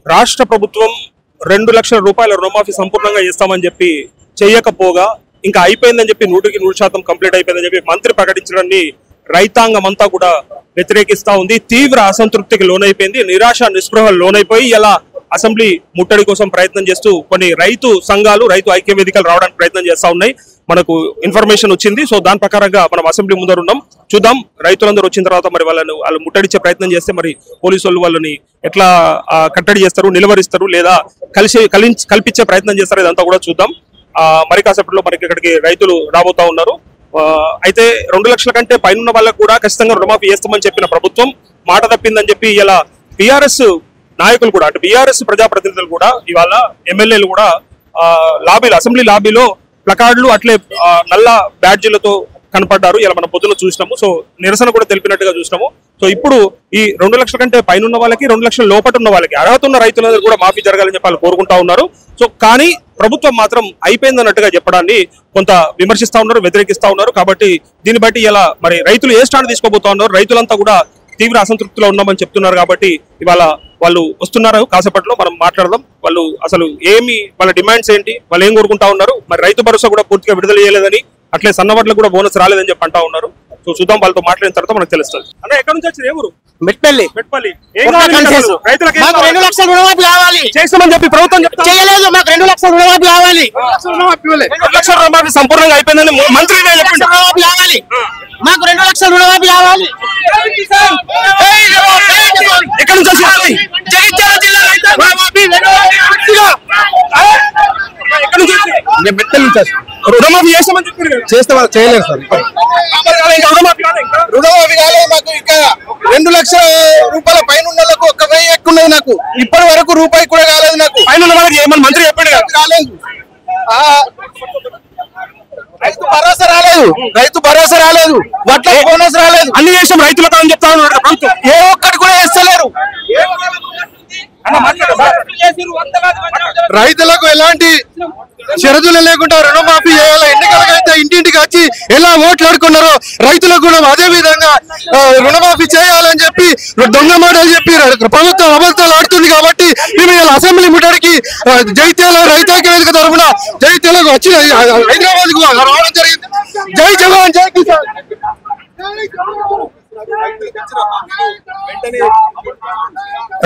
రాష్ట్ర ప్రభుత్వం 2 లక్షల రూపాయల రుణమాఫీ సంపూర్ణంగా ఇస్తామని చెప్పి చేయకపోగా ఇంకా అయిపోయిందని చెప్పి 100% కంప్లీట్ అయిపోయిందని చెప్పి మంత్రి ప్రకటించడాన్ని రైతాంగం అంతా కూడా వ్యతిరేకిస్తా ఉంది. తీవ్ర అసంతృప్తికి లోనైపోయింది, నిరాశ నిస్పృహలు లోనైపోయి ఇలా అసెంబ్లీ ముట్టడి కోసం ప్రయత్నం చేస్తూ కొన్ని రైతు సంఘాలు, రైతు ఐక్య వేదికలు రావడానికి ప్రయత్నం చేస్తా ఉన్నాయి. మనకు ఇన్ఫర్మేషన్ వచ్చింది. సో దాని ప్రకారంగా మనం అసెంబ్లీ ముందర ఉన్నాం. చూద్దాం రైతులందరూ వచ్చిన తర్వాత మరి వాళ్ళు ముట్టడిచ్చే ప్రయత్నం చేస్తే మరి పోలీసు వాళ్ళు వాళ్ళని ఎట్లా కట్టడి చేస్తారు, నిలువరిస్తారు, లేదా కల్పించే ప్రయత్నం చేస్తారు, ఇదంతా కూడా చూద్దాం. మరి కాసేపట్లో మనకి ఇక్కడికి రైతులు రాబోతా ఉన్నారు. అయితే 2 లక్షల కంటే పైన వాళ్ళకు కూడా ఖచ్చితంగా రుణమాఫీ చేస్తామని చెప్పిన ప్రభుత్వం మాట తప్పిందని చెప్పి ఇలా బీఆర్ఎస్ నాయకులు కూడా, అంటే బీఆర్ఎస్ ప్రజాప్రతినిధులు కూడా, ఇవాళ ఎమ్మెల్యేలు కూడా లాబీలో, అసెంబ్లీ లాబీలో ప్లకార్డులు అట్లే నల్ల బ్యాడ్జీలతో కనపడ్డారు. ఇలా మనం పొద్దున చూసినాము. సో నిరసన కూడా తెలిపినట్టుగా చూసినాము. సో ఇప్పుడు ఈ 2 లక్షల కంటే పైన ఉన్న వాళ్ళకి, 2 లక్షల లోపల ఉన్న వాళ్ళకి, అర్హత ఉన్న రైతులందరూ కూడా మాఫీ జరగాలని చెప్పి వాళ్ళు కోరుకుంటా ఉన్నారు. సో కానీ ప్రభుత్వం మాత్రం అయిపోయిందన్నట్టుగా చెప్పడాన్ని కొంత విమర్శిస్తా ఉన్నారు, వ్యతిరేకిస్తా ఉన్నారు. కాబట్టి దీన్ని బట్టి ఇలా మరి రైతులు ఏ స్టాండ్ తీసుకోబోతా ఉన్నారు, రైతులంతా కూడా తీవ్ర అసంతృప్తిలో ఉన్నామని చెప్తున్నారు. కాబట్టి ఇవాళ వాళ్ళు వస్తున్నారు. కాసేపట్లో మనం మాట్లాడదాం. వాళ్ళు అసలు వాళ్ళ డిమాండ్స్ ఏంటి, వాళ్ళు ఏం కోరుకుంటా ఉన్నారు, మరి రైతు భరోసా కూడా పూర్తిగా విడుదల చేయలేదని, అట్లే సన్నవడ్లకు కూడా బోనస్ రాలేదని చెప్పి అంటా ఉన్నారు. సో చూద్దాం, వాళ్ళతో మాట్లాడిన తర్వాత మనకు తెలుస్తుంది. అంటే ఎక్కడ నుంచి వచ్చారు, ఎవరు? మెట్పల్లి. రైతులకు 2 లక్షల రుణమాఫీ కావాలి చేస్తామని చెప్పి ప్రభుత్వం చేయలేదు. మాకు 2 లక్షల రుణమాఫీ కావాలి. 2 లక్షల రుణమాఫీ సంపూర్ణంగా అయిపోయిందని మంత్రి రుణమాఫీ కావాలి. మాకు 2 లక్షల రుణమాఫీ కావాలి. ఎక్కడ నుంచి వచ్చారు? జగిత్యాల జిల్లా రుణమాఫీ చేస్తామని చెప్పారు. చేయలేదు సార్. రుణమాఫీ కాలేదు. మాకు ఇంకా 2 లక్షల రూపాయల పైన ఉన్న వాళ్ళకు 1000 ఎక్కువ ఉన్నది. నాకు ఇప్పటి వరకు రూపాయి కూడా కాలేదు. నాకు పైన ఉన్న వాళ్ళకి ఏమని మంత్రి చెప్పాడు కాలేదు. రైతు భరోసా రాలేదు. రైతు భరోసా రాలేదు. వడ్ల బోనస్ రాలేదు. అన్ని చేసాం రైతులకు అని చెప్తా ఉన్నాడు ప్రభుత్వం. ఏ ఒక్కటి కూడా వేస్తలేరు. రైతులకు ఎలాంటి షరతులు లేకుండా రుణమాఫీ చేయాలి. ఎన్నికలకైతే ఇంటింటికి వచ్చి ఎలా ఓట్లాడుకున్నారో రైతులకు కూడా అదే విధంగా రుణమాఫీ చేయాలని చెప్పి దొంగ మాటలు చెప్పి ప్రభుత్వం అబద్ధాలు ఆడుతుంది. కాబట్టి మేము ఇలా అసెంబ్లీ ముట్టడికి జైత్యాల రైతాంగ వేదిక తరఫున జైత్యాలకు వచ్చి హైదరాబాద్ కు రావడం జరిగింది. జై జవాన్ జై కిసాన్.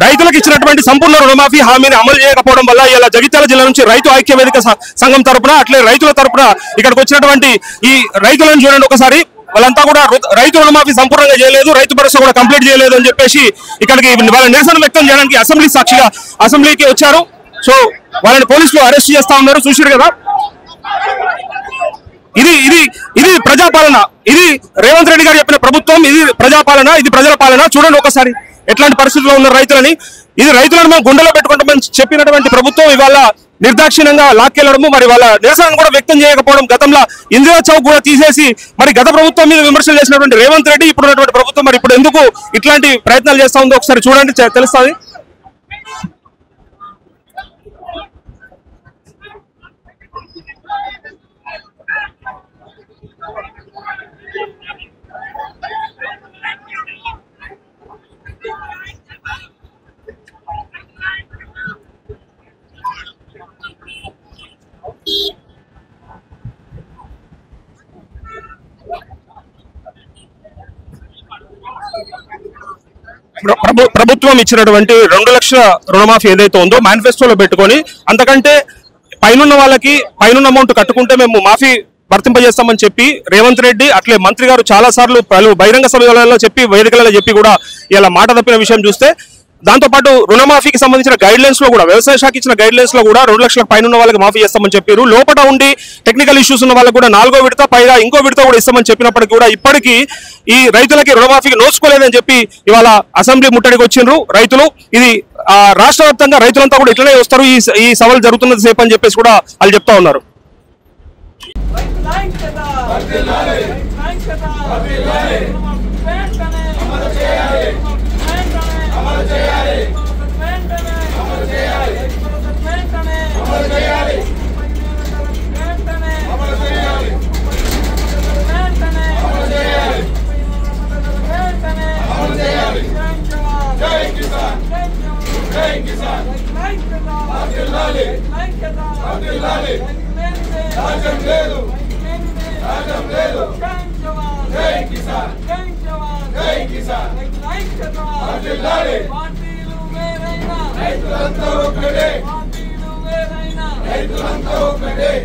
రైతులకు ఇచ్చినటువంటి సంపూర్ణ రుణమాఫీ హామీని అమలు చేయకపోవడం వల్ల ఇలా జగిత్యాల జిల్లా నుంచి రైతు ఐక్య వేదిక సంఘం తరపున, అట్లే రైతుల తరపున ఇక్కడికి వచ్చినటువంటి ఈ రైతులను చూడండి ఒకసారి. వాళ్ళంతా కూడా రైతు రుణమాఫీ సంపూర్ణంగా చేయలేదు, రైతు భరోసా కూడా కంప్లీట్ చేయలేదు అని చెప్పేసి ఇక్కడికి వాళ్ళ నిరసన వ్యక్తం చేయడానికి అసెంబ్లీ సాక్షిగా అసెంబ్లీకి వచ్చారు. సో వాళ్ళని పోలీసులు అరెస్ట్ చేస్తా ఉన్నారు. చూసారు కదా, ఇది ప్రజాపాలన. ఇది రేవంత్ రెడ్డి గారు చెప్పిన ప్రభుత్వం. ఇది ప్రజాపాలన, ఇది ప్రజల పాలన. చూడండి ఒకసారి ఎట్లాంటి పరిస్థితుల్లో ఉన్న రైతులని. ఇది రైతులను మనం గుండెలో పెట్టుకుంటామని చెప్పినటువంటి ప్రభుత్వం ఇవాళ నిర్దాక్షిణ్యంగా లాక్కెళ్లడము, మరి వాళ్ళ నిరసన కూడా వ్యక్తం చేయకపోవడం. గతంలో ఇందిరా చౌక్ కూడా తీసేసి మరి గత ప్రభుత్వం మీద విమర్శలు చేసినటువంటి రేవంత్ రెడ్డి ఇప్పుడు ఉన్నటువంటి ప్రభుత్వం మరి ఇప్పుడు ఎందుకు ఇట్లాంటి ప్రయత్నాలు చేస్తా ఉందో ఒకసారి చూడండి, తెలుస్తుంది. ప్రభుత్వం ఇచ్చినటువంటి 2 లక్షల రుణమాఫీ ఏదైతే ఉందో మేనిఫెస్టోలో పెట్టుకొని అంతకంటే పైన వాళ్ళకి పైన అమౌంట్ కట్టుకుంటే మేము మాఫీ వర్తింపజేస్తామని చెప్పి రేవంత్ రెడ్డి అట్లే మంత్రి గారు చాలా సార్లు బహిరంగ సభలలో చెప్పి, వేదికలలో చెప్పి కూడా ఇలా మాట తప్పిన విషయం చూస్తే, దాంతోపాటు రుణమాఫీకి సంబంధించిన గైడ్ లైన్స్ లో కూడా, వ్యవసాయ శాఖ ఇచ్చిన గైడ్ లైన్స్ లో కూడా 2 లక్షల పైన ఉన్న వాళ్ళకి మాఫీ చేస్తామని చెప్పారు. లోపల ఉండి టెక్నికల్ ఇష్యూస్ ఉన్న వాళ్ళకి కూడా 4వ విడత పైగా ఇంకో విడత కూడా ఇస్తామని చెప్పినప్పటికీ కూడా ఇప్పటికీ ఈ రైతులకి రుణమాఫీకి నోచుకోలేదని చెప్పి ఇవాళ అసెంబ్లీ ముట్టడికి వచ్చిండ్రు రైతులు. ఇది రాష్ట్ర వ్యాప్తంగా రైతులంతా కూడా ఇట్లనే వస్తారు, ఈ సవాల్ జరుగుతున్నది సేపు అని చెప్పేసి కూడా వాళ్ళు చెప్తా ఉన్నారు. Jai Kisan! రైతులంతా ఒక్కటే